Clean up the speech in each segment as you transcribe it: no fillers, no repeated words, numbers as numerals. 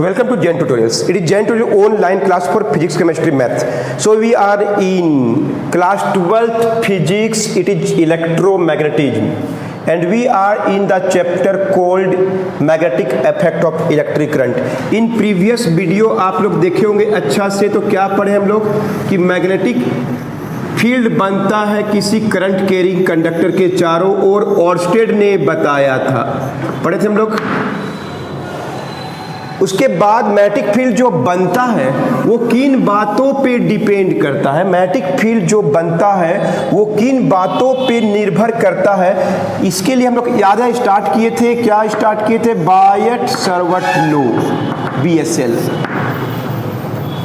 Welcome to Jain Tutorials. It is Jain Tutorial online class for physics, chemistry, math. So we are in class 12th physics. It is electromagnetism, and we are in the chapter called magnetic effect of electric current. In previous video आप लोग देखे होंगे अच्छा से, तो क्या पढ़े हम लोग कि मैग्नेटिक फील्ड बनता है किसी करंट कैरिंग कंडक्टर के चारों ओर, ऑर्स्टेड ने बताया था, पढ़े थे हम लोग। उसके बाद मैग्नेटिक फील्ड जो बनता है वो किन बातों पे डिपेंड करता है, मैग्नेटिक फील्ड जो बनता है वो किन बातों पे निर्भर करता है। इसके लिए हम लोग याद है स्टार्ट किए थे, क्या स्टार्ट किए थे, बायट-सावर्त लॉ, BSL।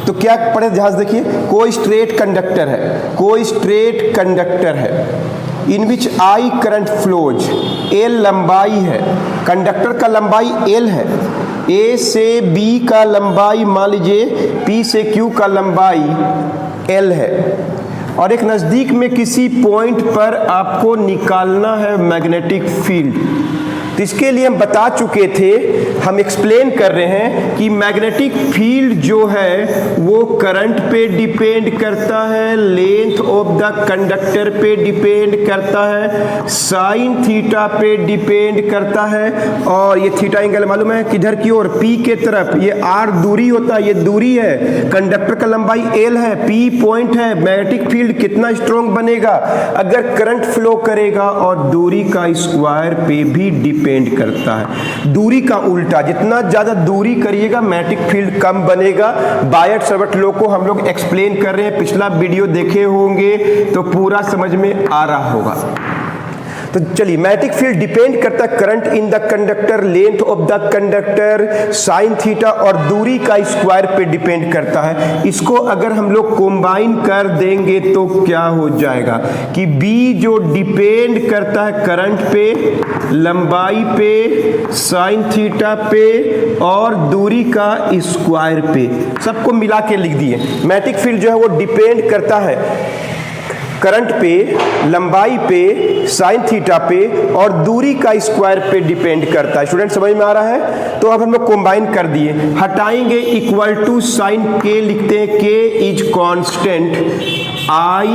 तो क्या पढ़े ध्यान से देखिए, कोई स्ट्रेट कंडक्टर है, कोई स्ट्रेट कंडक्टर है इन विच आई करंट फ्लोज, L लंबाई है, कंडक्टर का लंबाई L है, A से B का लंबाई मान लीजिए P से Q का लंबाई L है, और एक नज़दीक में किसी पॉइंट पर आपको निकालना है मैग्नेटिक फील्ड। तो इसके लिए हम बता चुके थे, हम एक्सप्लेन कर रहे हैं कि मैग्नेटिक फील्ड जो है वो करंट पे डिपेंड करता है, लेंथ ऑफ द कंडक्टर पे डिपेंड करता है, साइन थीटा पे डिपेंड करता है, और ये थीटा एंगल मालूम है किधर की ओर, P के तरफ, ये R दूरी होता है, ये दूरी है, कंडक्टर का लंबाई L है, P पॉइंट है, मैग्नेटिक फील्ड कितना स्ट्रॉन्ग बनेगा अगर करंट फ्लो करेगा, और दूरी का स्क्वायर पे भी डिपेंड करता है। दूरी का उल्टा, जितना ज्यादा दूरी करिएगा मैग्नेटिक फील्ड कम बनेगा। बायट-सावर्त लॉ को हम लोग एक्सप्लेन कर रहे हैं, पिछला वीडियो देखे होंगे तो पूरा समझ में आ रहा होगा। तो चलिए, मैग्नेटिक फील्ड डिपेंड करता है current in the conductor, length of the conductor, sine theta और दूरी का स्क्वायर पे डिपेंड करता है। इसको अगर हम लोग कंबाइन कर देंगे तो क्या हो जाएगा कि B जो डिपेंड करता है करंट पे, लंबाई पे, साइन थीटा पे और दूरी का स्क्वायर पे, सबको मिला के लिख दिए। मैग्नेटिक फील्ड जो है वो डिपेंड करता है करंट पे, लंबाई पे, साइन थीटा पे और दूरी का स्क्वायर पे डिपेंड करता है। स्टूडेंट समझ में आ रहा है? तो अब हम लोग कंबाइन कर दिए, हटाएंगे, इक्वल टू साइन के लिखते हैं, के is constant, I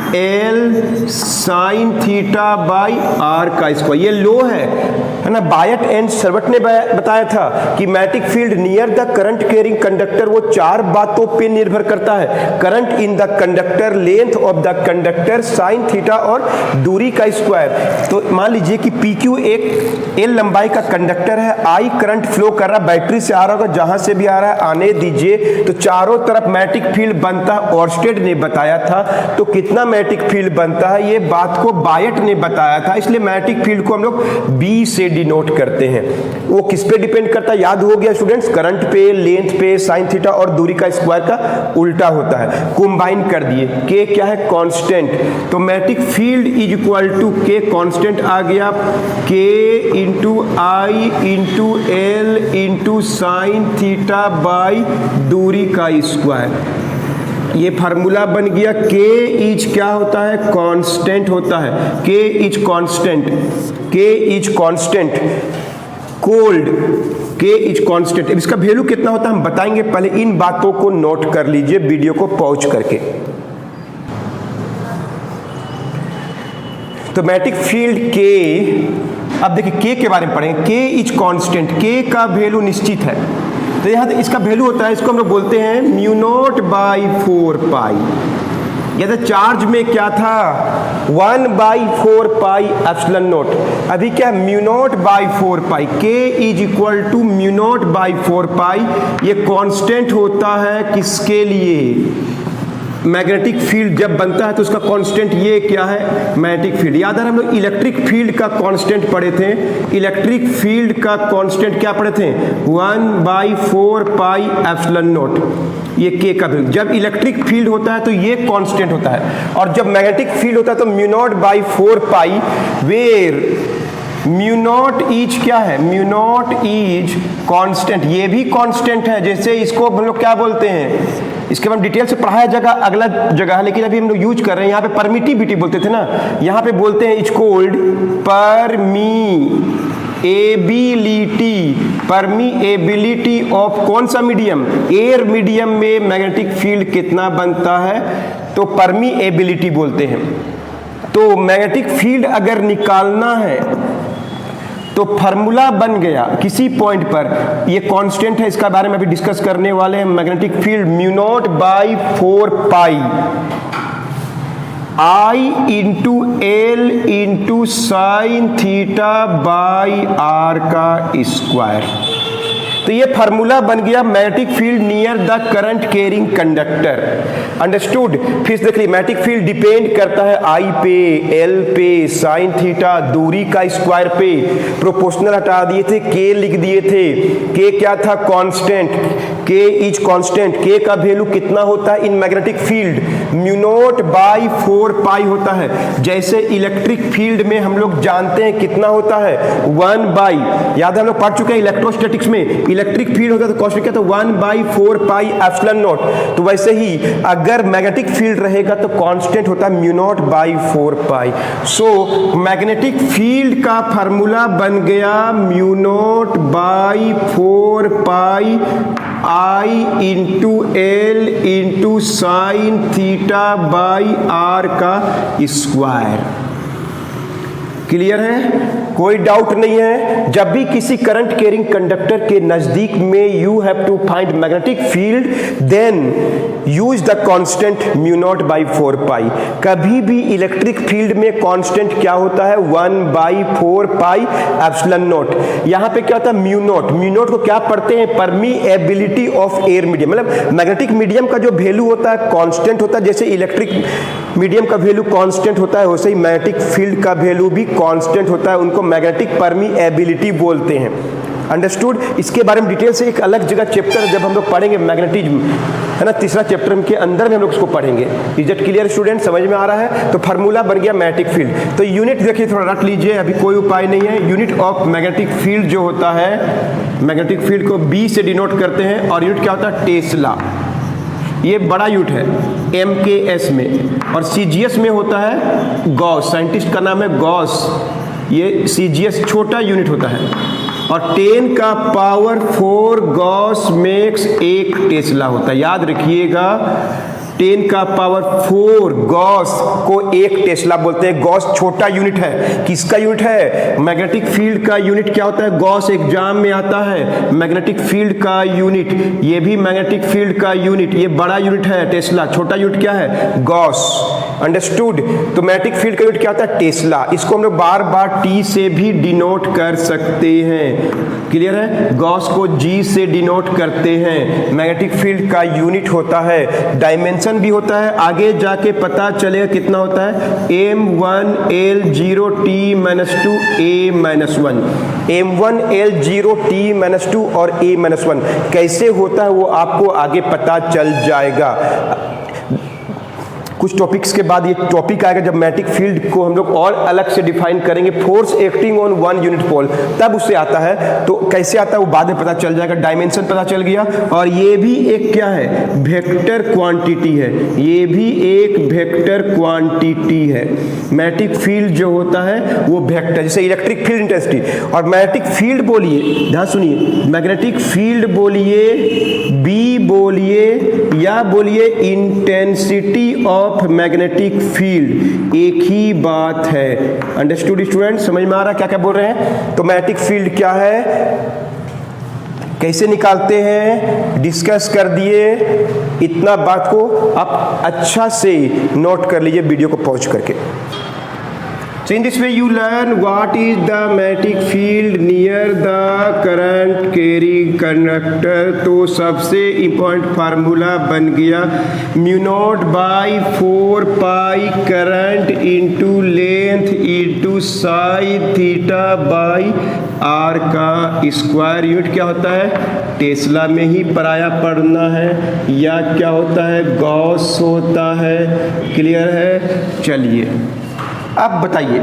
L sign theta by R का स्क्वायर। ये लो है ना। बायट एंड सावर्त ने बताया था कि magnetic field near the current carrying conductor वो चार बातों पे निर्भर करता है, current in the conductor, length of the conductor, sine theta और दूरी का स्क्वायर। तो मान लीजिए कि PQ एक L लंबाई का कंडक्टर है, I करंट फ्लो कर रहा है, बैटरी से आ रहा होगा, जहां से भी आ रहा है आने दीजिए, तो चारों तरफ मैग्नेटिक फील्ड बनता है, ऑर्स्टेड ने बताया था। तो कितना मैग्नेटिक फील्ड बनता है ये बात को बायट ने बताया था, इसलिए मैग्नेटिक फील्ड को हम लोग B से डिनोट करते हैं। वो किस पे डिपेंड करता है याद हो गया स्टूडेंट्स, करंट पे, लेंथ पे, साइन थीटा और दूरी का स्क्वायर का उल्टा होता है। कंबाइन कर दिए, के क्या है, कांस्टेंट, तो magnetic field is equal to K constant आ गया, K into I into L into sine theta by दूरी का स्क्वायर। ये फार्मूला बन गया। के इज क्या होता है, कांस्टेंट होता है, के इज कांस्टेंट, के इज कांस्टेंट, कोल्ड, के इज कांस्टेंट। अब इसका वैल्यू कितना होता है हम बताएंगे, पहले इन बातों को नोट कर लीजिए वीडियो को पॉज करके। तो मैग्नेटिक फील्ड के, अब देखिए के के बारे में पढ़ेंगे, के इज कांस्टेंट, के का वैल्यू निश्चित है, तो यहाँ इसका वैल्यू होता है, इसको हम लोग बोलते हैं म्यू नॉट बाई 4 पाई। या तो चार्ज में क्या था 1 बाई 4 पाई एप्सिलॉन नॉट, अभी क्या mu naught by 4 pi, K is equal to mu naught by 4 pi. ये कांस्टेंट होता है किसके लिए, मैग्नेटिक फील्ड जब बनता है तो उसका कांस्टेंट ये क्या है, मैग्नेटिक फील्ड। याद है हम लोग इलेक्ट्रिक फील्ड का कांस्टेंट पढ़े थे, इलेक्ट्रिक फील्ड का कांस्टेंट क्या पढ़े थे, 1 बाई 4 पाई एप्सिलॉन नॉट, ये के का वैल्यू। जब इलेक्ट्रिक फील्ड होता है तो ये कांस्टेंट होता है, और जब मैग्नेटिक फील्ड होता है तो mu naught by 4 pi, where mu naught is क्या है, म्यू नॉट इज कांस्टेंट, ये भी कांस्टेंट है। जैसे इसको हम लोग क्या बोलते हैं, इसके बाद डिटेल से पढ़ाया जगह अगला जगह है, लेकिन अभी हम लोग यूज कर रहे हैं, यहाँ पे परमिटिविटी बोलते थे ना, यहाँ पे बोलते हैं इज कोल्ड परमी परमीएबिलिटी ऑफ कौन सा मीडियम, एयर मीडियम में मैग्नेटिक फील्ड कितना बनता है, तो परमीएबिलिटी बोलते हैं। तो मैग्नेटिक फील्ड अगर निकालना है तो फार्मूला बन गया किसी पॉइंट पर, ये कांस्टेंट है, इसका बारे में अभी डिस्कस करने वाले हैं। Magnetic field mu naught by 4 pi I into L into sine theta by R का स्क्वायर। तो ये फार्मूला बन गया magnetic field near the current carrying conductor. Understood. फिर देख ली मैग्नेटिक फील्ड डिपेंड करता है आई पे, एल पे, साइन थीटा, दूरी का स्क्वायर पे। प्रोपोर्शनल हटा दिए थे, के लिख दिए थे। के क्या था, कांस्टेंट। के इज कांस्टेंट। के का वैल्यू कितना होता है in magnetic field, mu naught by 4 पाई होता है। जैसे इलेक्ट्रिक फील्ड में हम लोग जानते हैं कितना होता है, 1 बाई, याद है हम लोग पढ़ चुके हैं इलेक्ट्रोस्टैटिक्स में, इलेक्ट्रिक फील्ड होता है तो कांस्टेंट क्या था, 1 बाई 4 पाई एप्सिलॉन नॉट। तो वैसे ही अगर मैग्नेटिक फील्ड रहेगा तो कांस्टेंट होता है mu naught by 4 pi. So magnetic field का फार्मूला बन गया mu naught by 4 pi I into L into sine theta by R का स्क्वायर। क्लियर है, कोई डाउट नहीं है। जब भी किसी करंट कैरिंग कंडक्टर के नजदीक में you have to find magnetic field, then use the constant mu naught by 4 pi. कभी भी इलेक्ट्रिक फील्ड में कांस्टेंट क्या होता है, 1 बाई 4 पाई एप्सिलॉन नॉट। यहां पे क्या होता है, म्यू नॉट। म्यू नॉट को क्या पढ़ते हैं, परमीएबिलिटी ऑफ एयर मीडियम। मतलब मैग्नेटिक मीडियम का जो वैल्यू होता है कांस्टेंट होता है, जैसे इलेक्ट्रिक मीडियम का वैल्यू कांस्टेंट होता है, वैसे ही मैग्नेटिक फील्ड का वैल्यू भी कांस्टेंट होता है। उनको मैग्नेटिक परमीएबिलिटी बोलते हैं। अंडरस्टूड। इसके बारे में डिटेल से एक अलग जगह चैप्टर जब हम लोग पढ़ेंगे मैग्नेटिज्म, है ना, तीसरा चैप्टर के अंदर में हम लोग इसको पढ़ेंगे। इज इट क्लियर स्टूडेंट, समझ में आ रहा है। तो फार्मूला बन गया मैग्नेटिक फील्ड। तो यूनिट देखिए, थोड़ा रट लीजिए, अभी कोई उपाय नहीं है। यूनिट ऑफ मैग्नेटिक फील्ड जो होता है, मैग्नेटिक फील्ड को बी से डिनोट करते हैं और यूनिट क्या होता है, टेस्ला। ये बड़ा यूनिट है MKS में, और CGS में होता है गॉस। साइंटिस्ट का नाम है गॉस। ये CGS छोटा यूनिट होता है। और 10 का पावर 4 गॉस मेक्स 1 टेस्ला होता है। याद रखिएगा, 10 का पावर 4 गॉस को 1 टेस्ला बोलते हैं। गॉस छोटा यूनिट है। किसका यूनिट है, मैग्नेटिक फील्ड का यूनिट क्या होता है, गॉस एग्जाम में आता है। मैग्नेटिक फील्ड का यूनिट, ये भी मैग्नेटिक फील्ड का यूनिट। ये बड़ा यूनिट है टेस्ला, छोटा यूनिट क्या है, गॉस। अंडरस्टूड। तो मैग्नेटिक फील्ड का यूनिट क्या होता है, टेस्ला। इसको हम लोग बार बार T से भी डिनोट कर सकते हैं। क्लियर है, गॉस को G से डिनोट करते हैं। मैग्नेटिक फील्ड का यूनिट होता है, डायमेंशन भी होता है। आगे जाके पता चलेगा कितना होता है, M1L0T-2 A-1, M1L0T-2 और A-1 कैसे होता है वो आपको आगे पता चल जाएगा। कुछ टॉपिक्स के बाद ये टॉपिक आएगा जब मैग्नेटिक फील्ड को हम लोग और अलग से डिफाइन करेंगे। फोर्स एक्टिंग ऑन 1 यूनिट पोल, तब उससे आता है। तो कैसे आता है वो बाद में पता चल जाएगा। डायमेंशन पता चल गया। और ये भी एक क्या है, वेक्टर क्वांटिटी है। ये भी एक वेक्टर क्वांटिटी है। मैग्नेटिक फील्ड जो होता है वो वेक्टर, जैसे इलेक्ट्रिक फील्ड इंटेंसिटी। और मैग्नेटिक फील्ड बोलिए, ध्यान सुनिए, मैग्नेटिक फील्ड बोलिए, बी बोलिए, या बोलिए इंटेंसिटी ऑफ मैग्नेटिक फील्ड, एक ही बात है। अंडरस्टूड स्टूडेंट, समझ में आ रहा है क्या क्या बोल रहे हैं। तो मैग्नेटिक फील्ड क्या है, कैसे निकालते हैं, डिस्कस कर दिए। इतना बात को आप अच्छा से नोट कर लीजिए वीडियो को पॉज करके। So in this way you learn what is the magnetic field near the current carrying conductor। तो सबसे इम्पोर्टेंट फार्मूला बन गया mu naught by 4 pi current into length into sine theta by R का square. Unit क्या होता है, Tesla में ही पराया पढ़ना है, या क्या होता है, गॉस होता है। क्लियर है। चलिए अब बताइए,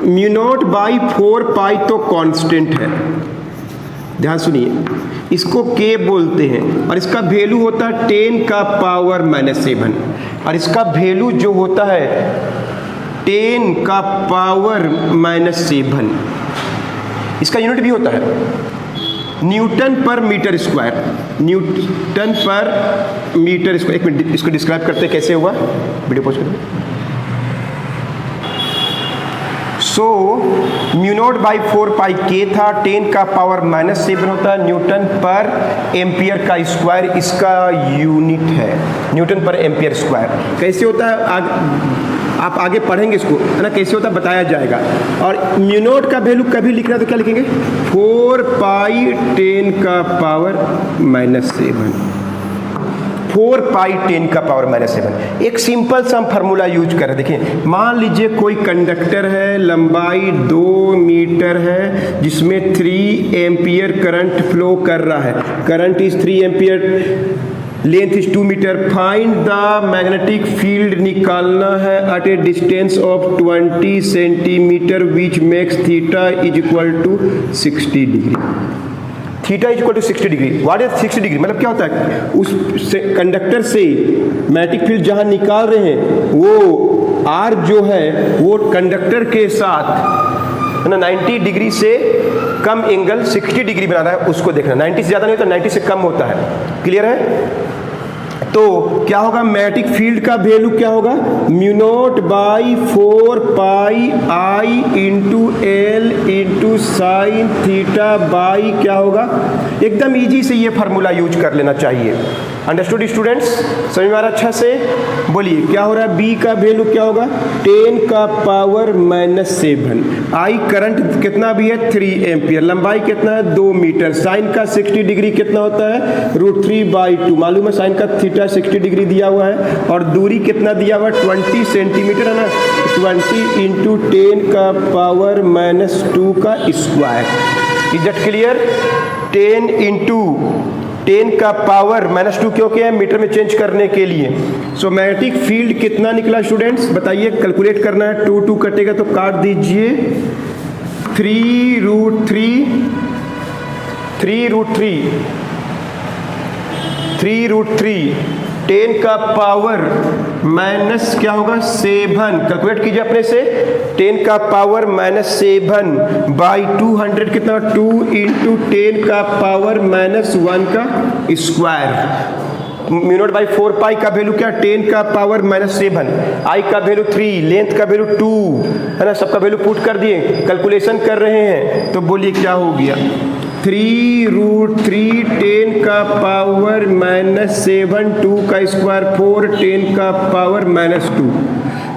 म्यू नॉट बाई 4 पाई तो कांस्टेंट है, ध्यान सुनिए, इसको K बोलते हैं। और इसका वैल्यू होता है 10 का पावर -7। और इसका वैल्यू जो होता है 10 का पावर -7। इसका यूनिट भी होता है न्यूटन पर मीटर स्क्वायर, न्यूटन पर मीटर स्क्वायर। एक मिनट इसको डिस्क्राइब करते हैं कैसे हुआ, वीडियो पॉज करो। So mu naught by 4 pi के था, 10 का पावर -7 होता है न्यूटन पर एम्पियर का स्क्वायर, इसका यूनिट है न्यूटन पर एम्पियर स्क्वायर। कैसे होता है आप आगे पढ़ेंगे इसको, है ना, कैसे होता है बताया जाएगा। और म्यू नॉट का वैल्यू कभी लिखना है तो क्या लिखेंगे 4 पाई 10 का पावर -7, 4 पाई 10 का पावर -7। एक सिंपल सा हम फार्मूला यूज कर रहे हैं। देखिए मान लीजिए कोई कंडक्टर है, लंबाई 2 मीटर है, जिसमें 3 एम्पियर करंट फ्लो कर रहा है। Current is 3 ampere, length is 2 metre. Find the magnetic field निकालना है at a distance of 20 centimetre which makes theta is equal to 60 degree. Theta is equal to 60 degree. What is 60 degree मतलब क्या होता है, उस कंडक्टर से magnetic field जहां निकाल रहे हैं वो आर जो है वो कंडक्टर के साथ है ना 90 डिग्री से कम एंगल 60 डिग्री बनाना है, उसको देखना। 90 से ज़्यादा नहीं होता, 90 से कम होता है। क्लियर है? तो क्या होगा, मैग्नेटिक फील्ड का वैल्यू क्या होगा, mu naught by 4 pi I into L into sine theta by क्या होगा, एकदम इजी से ये फार्मूला यूज कर लेना चाहिए। Understood students? समझ में आ रहा अच्छा से? बोलिए क्या हो रहा है, बी का वैल्यू क्या होगा 10 का पावर -7, आई करंट कितना भी है 3 एम्पियर, लंबाई कितना है 2 मीटर, साइन का 60 डिग्री कितना होता है √3/2, मालूम है साइन का थीटा 60 डिग्री दिया हुआ है, और दूरी कितना दिया हुआ है 20 सेंटीमीटर है ना, 20 इंटू 10 का पावर -2 का square. Is that clear? 10 into 10 का पावर -2 क्यों किया है, मीटर में चेंज करने के लिए। सो मैग्नेटिक फील्ड कितना निकला स्टूडेंट्स बताइए, कैलकुलेट करना है। 2 कटेगा तो काट दीजिए, 3√3 10 का पावर माइनस क्या होगा 7, कैलकुलेट कीजिए अपने से। 10 का पावर -7 बाई 200 कितना 2 इंटू 10 का पावर -1 का स्क्वायर। म्यू नॉट बाई 4 पाई का वैल्यू क्या 10 का पावर -7, आई का वैल्यू 3, लेंथ का वैल्यू 2 है ना, सबका वैल्यू पुट कर दिए, कैलकुलेशन कर रहे हैं तो बोलिए क्या हो गया 3√3 10 का पावर -7 2 का स्क्वायर 4 10 का पावर -2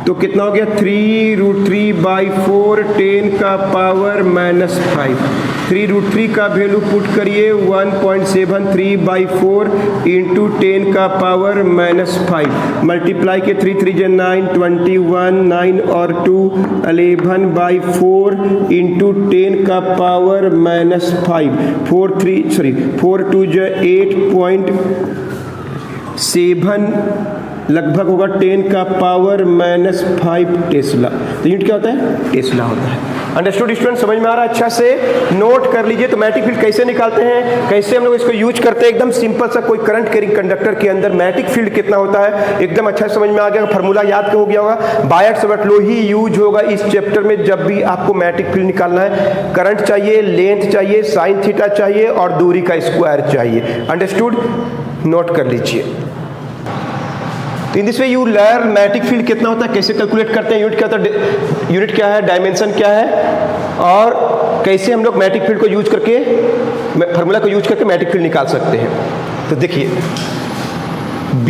तो कितना हो गया 3√3/4 10 का पावर -5। 3√3 का वैल्यू पुट करिए 1.73/4 इंटू 10 का पावर -5, मल्टीप्लाई के 3 3 9 21 9 और 2 11/4 इंटू 10 का पावर -5, 4 2 8.7 लगभग होगा 10 का पावर -5 टेस्ला। तो यूनिट क्या होता है, टेस्ला होता है। Understood student? समझ में आ रहा है अच्छा से? नोट कर लीजिए। तो मैग्नेटिक फील्ड कैसे निकालते हैं, कैसे हम लोग इसको यूज करते हैं, एकदम सिंपल सा। कोई करंट कैरिंग कंडक्टर के अंदर मैग्नेटिक फील्ड कितना होता है एकदम अच्छा समझ में आ गया, फार्मूला याद हो गया होगा। बायट सबट लो ही यूज होगा इस चैप्टर में जब भी आपको मैग्नेटिक फील्ड निकालना है। करंट चाहिए, लेंथ चाहिए, साइन थीटा चाहिए और दूरी का स्क्वायर चाहिए। अंडरस्टूड? नोट कर लीजिए। In this way you learn magnetic field कितना होता है, कैसे कैलकुलेट करते हैं, यूनिट क्या होता है, यूनिट क्या है, डायमेंशन क्या है, और कैसे हम लोग मैग्नेटिक फील्ड को यूज करके, फार्मूला को यूज करके मैग्नेटिक फील्ड निकाल सकते हैं। तो देखिए B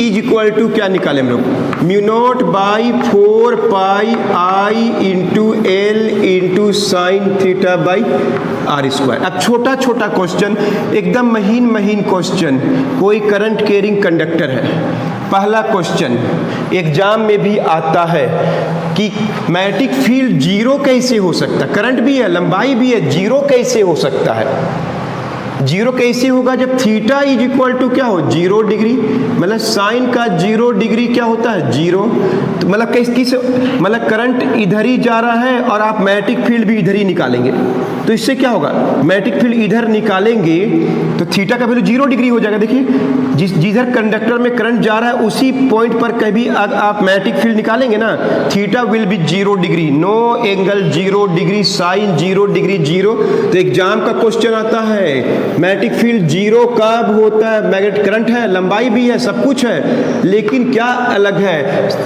इज इक्वल टू क्या निकाले हम लोग, mu naught by 4 pi I into L into sine theta by are square. अब छोटा छोटा क्वेश्चन, एकदम महीन क्वेश्चन। कोई करंट कैरिंग कंडक्टर है, पहला क्वेश्चन एग्जाम में भी आता है कि मैग्नेटिक फील्ड जीरो कैसे हो सकता है, करंट भी है, लंबाई भी है, जीरो कैसे हो सकता है। जीरो कैसे होगा? जब थीटा इज इक्वल टू क्या हो? 0 डिग्री। मतलब साइन का 0 डिग्री क्या होता है? 0। तो मतलब किस मतलब करंट इधर ही जा रहा है और आप मैग्नेटिक फील्ड भी इधर ही निकालेंगे, तो इससे क्या होगा? मैग्नेटिक फील्ड इधर निकालेंगे तो थीटा का वैल्यू 0 डिग्री हो जाएगा। देखिए जिधर कंडक्टर में करंट जा रहा है उसी पॉइंट पर कभी आप मैग्नेटिक फील्ड निकालेंगे ना, theta will be 0 degree. No angle 0 degree, sine 0 degree 0। तो एग्जाम का क्वेश्चन आता है मैग्नेटिक फील्ड 0 कब होता है? मैग्नेटिक करंट है, लंबाई भी है, सब कुछ है, लेकिन क्या अलग है?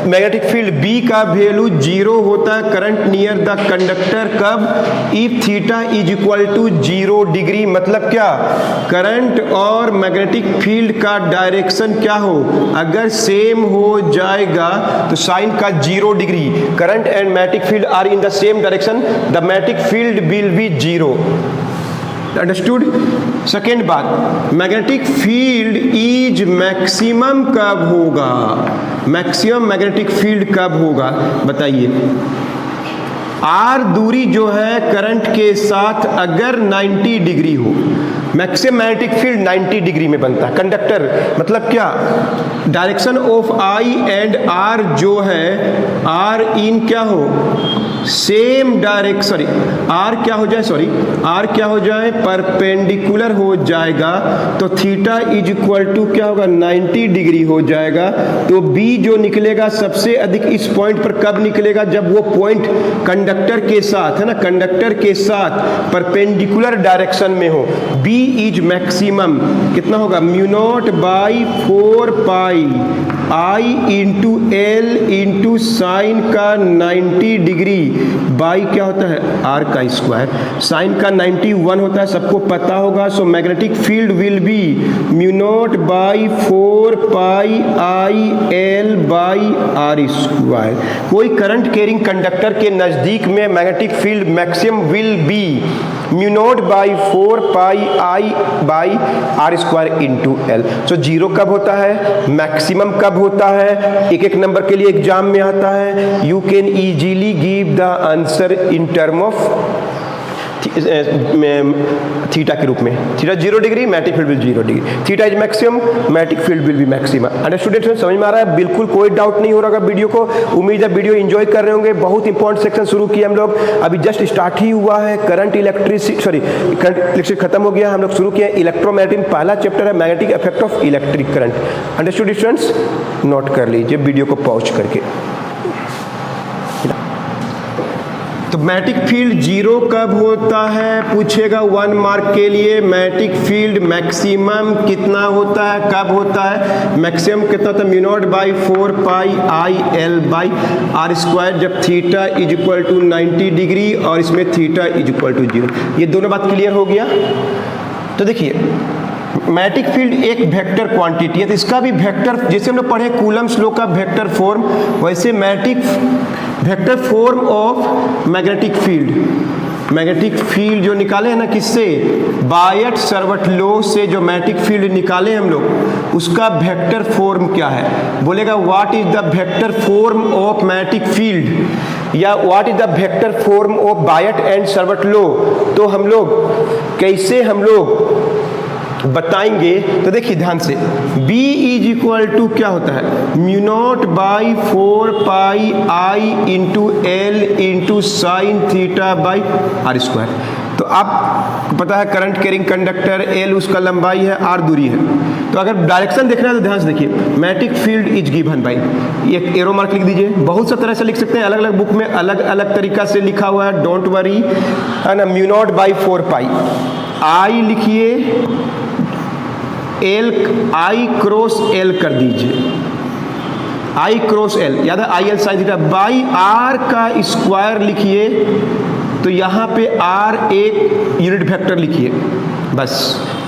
मैग्नेटिक फील्ड B का वैल्यू 0 होता है करंट नियर द कंडक्टर कब? If theta is equal to 0 degree. मतलब क्या? करंट और मैग्नेटिक फील्ड का डायरेक्शन क्या हो? अगर सेम हो जाएगा तो साइन का 0 degree, current and magnetic field are in the same direction, the magnetic field will be 0। Understood? Second बात, मैग्नेटिक फील्ड इज मैक्सिमम कब होगा? मैक्सिमम मैग्नेटिक फील्ड कब होगा बताइए। आर दूरी जो है करंट के साथ अगर 90 डिग्री हो, मैक्सिमम मैग्नेटिक फील्ड 90 डिग्री में बनता है। कंडक्टर मतलब क्या? Direction of I and R जो है, आर इन क्या हो? सेम डायरेक्शन, सॉरी आर क्या हो जाए, सॉरी आर क्या हो जाए? परपेंडिकुलर हो जाएगा। तो थीटा इज इक्वल टू क्या होगा? 90 डिग्री हो जाएगा। तो बी जो निकलेगा सबसे अधिक इस पॉइंट पर कब निकलेगा? जब वो पॉइंट कंडक्टर के साथ है ना, कंडक्टर के साथ परपेंडिकुलर डायरेक्शन में हो। बी इज मैक्सिमम कितना होगा? Mu naught by 4 pi I into L into sign का 90 डिग्री बाई क्या होता है? आर का स्क्वायर। साइन का 91 होता है, सबको पता होगा। So magnetic field will be mu naught by 4 pi i l by are square. कोई करंट कैरिंग कंडक्टर के नज़दीक में magnetic field maximum will be mu naught by 4 pi i by are square into l. So 0 कब होता है? Maximum कब होता है? एक एक नंबर के लिए एग्जाम में आता है। You can easily give the answer in term of theta के रूप में। Theta 0 degree, magnetic field will 0 degree. Theta is maximum, magnetic field will B maximum. Understood? समझ में आ रहा है? बिल्कुल कोई डाउट नहीं हो रहा वीडियो को। उम्मीद है वीडियो एंजॉय कर रहे होंगे। बहुत इंपॉर्टेंट सेक्शन शुरू किया हम लोग, अभी जस्ट स्टार्ट ही हुआ है। Current electricity, sorry current electricity खत्म हो गया, हम लोग शुरू किया इलेक्ट्रोमैग्नेटिक। पहला चैप्टर है magnetic effect of electric current. Understood students? Note कर लीजिए वीडियो को पॉज करके। तो मैग्नेटिक फील्ड 0 कब होता है पूछेगा 1 मार्क के लिए। मैग्नेटिक फील्ड मैक्सिमम कितना होता है, कब होता है? मैक्सिमम कितना होता है? Mu naught by 4 pi i l by are square, जब theta is equal to 90 degree और इसमें थीटा इज इक्वल टू 0। ये दोनों बात क्लियर हो गया? तो देखिए मैग्नेटिक फील्ड एक वेक्टर क्वांटिटी है, तो इसका भी वेक्टर, जैसे हम लोग पढ़े कूलम्स लॉ का वेक्टर फॉर्म, वैसे vector form of magnetic field. Magnetic field जो निकाले हैं ना, किससे? बायट सरवट लॉ से जो मैग्नेटिक फील्ड निकाले हम लोग, उसका वेक्टर फॉर्म क्या है? बोलेगा what is the vector form of magnetic field, या what is the vector form of Biot and Savart law. तो हम लोग कैसे बताएंगे? तो देखिए ध्यान से, B इज इक्वल टू क्या होता है? Mu naught by 4 pi I into L into sine theta by are square. तो आप पता है करंट कैरिंग कंडक्टर L उसका लंबाई है, R दूरी है। तो अगर डायरेक्शन देखना है तो ध्यान से देखिए, magnetic field is given by, एक एरो मार्क लिख दीजिए। बहुत सा तरह से लिख सकते हैं, अलग अलग बुक में अलग अलग तरीका से लिखा हुआ है, डोंट वरी, है ना। म्यू नॉट बाई 4 पाई, आई लिखिए, एल आई क्रॉस एल कर दीजिए, आई क्रॉस एल, याद है I L sine theta by R का स्क्वायर लिखिए। तो यहाँ पे आर एक यूनिट वेक्टर लिखिए, बस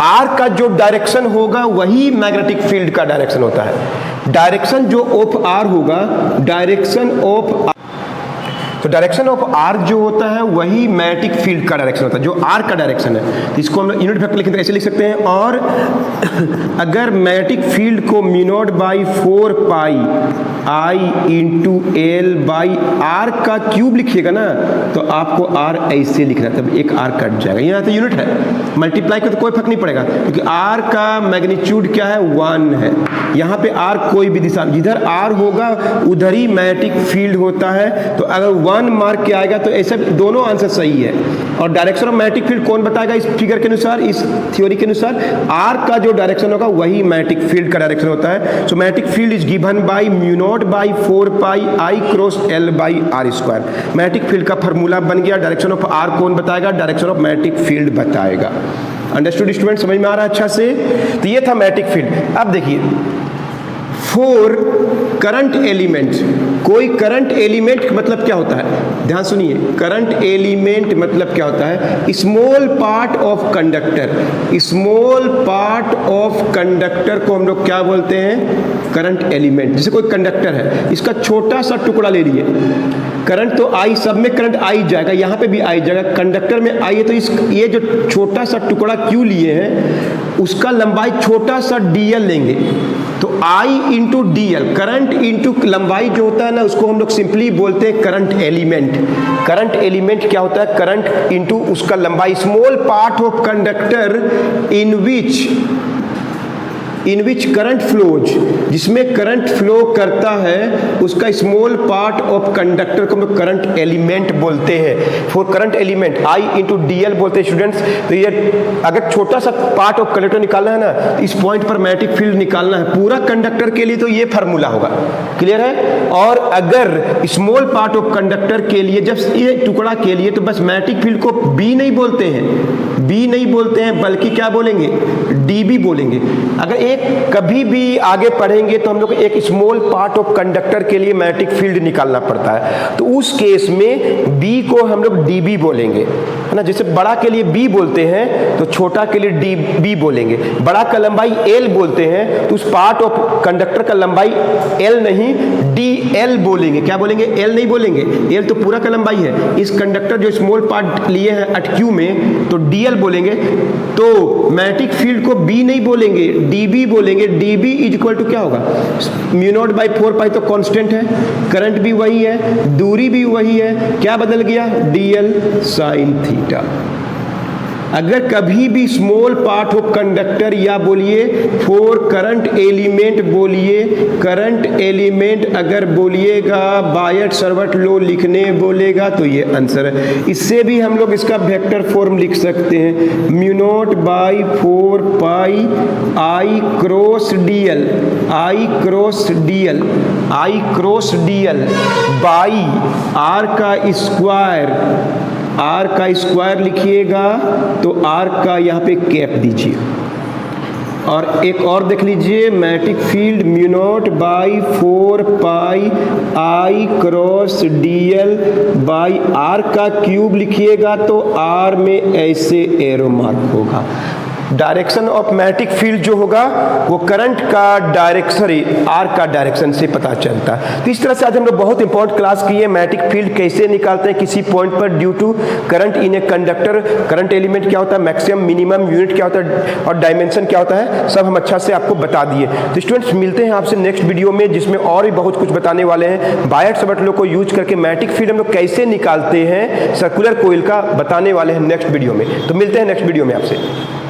आर का जो डायरेक्शन होगा वही मैग्नेटिक फील्ड का डायरेक्शन होता है। डायरेक्शन जो ऑफ आर होगा, डायरेक्शन ऑफ तो डायरेक्शन ऑफ आर जो होता है वही मैग्नेटिक फील्ड का डायरेक्शन होता है, जो आर का डायरेक्शन है। इसको हम यूनिट वेक्टर लिखें तो ऐसे लिख सकते हैं, और अगर मैग्नेटिक फील्ड को mu naught by 4 pi I into L by R का क्यूब लिखिएगा ना, तो आपको आर ऐसे लिखना है, तब एक आर कट जाएगा। यहाँ तो यूनिट है, मल्टीप्लाई का तो कोई फर्क नहीं पड़ेगा, क्योंकि आर का मैग्नीट्यूड क्या है, 1 है। यहाँ पे आर कोई भी दिशा, जिधर आर होगा उधर ही मैग्नेटिक फील्ड होता है। तो अगर 1 मार्क के आएगा तो ऐसे दोनों आंसर सही है। और डायरेक्शन ऑफ मैग्नेटिक फील्ड कौन बताएगा इस फिगर के अनुसार, इस थ्योरी के अनुसार? आर का जो डायरेक्शन होगा वही मैग्नेटिक फील्ड का डायरेक्शन होता है। So magnetic field is given by mu naught by 4 pi I cross L by are square. Magnetic field का फार्मूला बन गया। डायरेक्शन ऑफ आर कौन बताएगा? डायरेक्शन ऑफ मैग्नेटिक फील्ड बताएगा। अंडरस्टूड स्टूडेंट, समझ में आ रहा है अच्छा से? तो ये था मैग्नेटिक फील्ड। अब देखिए, फॉर करंट एलिमेंट, कोई करंट एलिमेंट मतलब क्या होता है, ध्यान सुनिए। करंट एलिमेंट मतलब क्या होता है? Small part of conductor. Small part of conductor को हम लोग क्या बोलते हैं? Current element. जैसे कोई कंडक्टर है, इसका छोटा सा टुकड़ा ले लिए, करंट तो आई, सब में करंट आई जाएगा, यहाँ पे भी आई जाएगा, कंडक्टर में आई है, तो इस ये जो छोटा सा टुकड़ा क्यों लिए हैं, उसका लंबाई छोटा सा dl लेंगे। तो I into D L, current into लंबाई जो होता है ना, उसको हम लोग सिंपली बोलते हैं करंट एलिमेंट। करंट एलिमेंट क्या होता है? करंट इंटू उसका लंबाई। Small part of conductor in which current flows, जिसमें करंट फ्लो करता है, उसका स्मॉल पार्ट ऑफ कंडक्टर को हम लोग करंट एलिमेंट बोलते हैं। For current element I into D L बोलते हैं स्टूडेंट्स। तो ये अगर छोटा सा पार्ट ऑफ कंडक्टर निकालना है ना, तो इस पॉइंट पर मैग्नेटिक फील्ड निकालना है पूरा कंडक्टर के लिए, तो ये फार्मूला होगा। क्लियर है? और अगर स्मॉल पार्ट ऑफ कंडक्टर के लिए, जब ये टुकड़ा के लिए, तो बस मैग्नेटिक फील्ड को बी नहीं बोलते हैं, बी नहीं बोलते हैं, बल्कि क्या बोलेंगे? डी बी बोलेंगे। अगर कभी भी आगे पढ़ेंगे तो हम लोग एक स्मॉल पार्ट ऑफ कंडक्टर के लिए मैग्नेटिक फील्ड निकालना पड़ता है, तो उस केस में बी को हम लोग डी बी बोलेंगे, है ना। जैसे बड़ा के लिए बी बोलते हैं तो छोटा के लिए डी बी बोलेंगे। बड़ा का लंबाई एल बोलते हैं तो उस पार्ट ऑफ कंडक्टर का लंबाई एल नहीं डी एल बोलेंगे। क्या बोलेंगे? एल नहीं बोलेंगे, एल तो पूरा का लंबाई है। इस कंडक्टर जो स्मॉल पार्ट लिए हैं अट क्यू में, तो डी एल बोलेंगे। तो मैग्नेटिक फील्ड को बी नहीं बोलेंगे, डी बी बोलेंगे। D B is equal to क्या होगा? म्यू नॉट बाई 4 पाई तो कांस्टेंट है, करंट भी वही है, दूरी भी वही है, क्या बदल गया? D L sine theta. अगर कभी भी स्मॉल पार्ट ऑफ कंडक्टर, या बोलिए फॉर करंट एलिमेंट बोलिए, करंट एलिमेंट अगर बोलिएगा, बायट सर्वट लॉ लिखने बोलेगा, तो ये आंसर है। इससे भी हम लोग इसका वेक्टर फॉर्म लिख सकते हैं, mu naught by 4 pi I cross D L, I cross D L, I cross D L by R का स्क्वायर। आर का स्क्वायर लिखिएगा तो आर का यहाँ पे कैप दीजिए। और एक और देख लीजिए, magnetic field mu naught by 4 pi I cross D L by R का क्यूब लिखिएगा तो आर में ऐसे एरो मार्क होगा। डायरेक्शन ऑफ मैग्नेटिक फील्ड जो होगा वो करंट का डायरेक्शन, आर का डायरेक्शन से पता चलता है। तो इस तरह से आज हम लोग बहुत इंपॉर्टेंट क्लास की है, मैग्नेटिक फील्ड कैसे निकालते हैं किसी पॉइंट पर due to current in a conductor, current element क्या होता है, मैक्सिमम मिनिमम यूनिट क्या होता है, और डायमेंशन क्या होता है, सब हम अच्छा से आपको बता दिए। तो स्टूडेंट्स, मिलते हैं आपसे नेक्स्ट वीडियो में, जिसमें और भी बहुत कुछ बताने वाले हैं। बायट सर्वट लॉ को यूज करके मैग्नेटिक फील्ड हम लोग कैसे निकालते हैं सर्कुलर कोइल का बताने वाले हैं नेक्स्ट वीडियो में। तो मिलते हैं नेक्स्ट वीडियो में आपसे।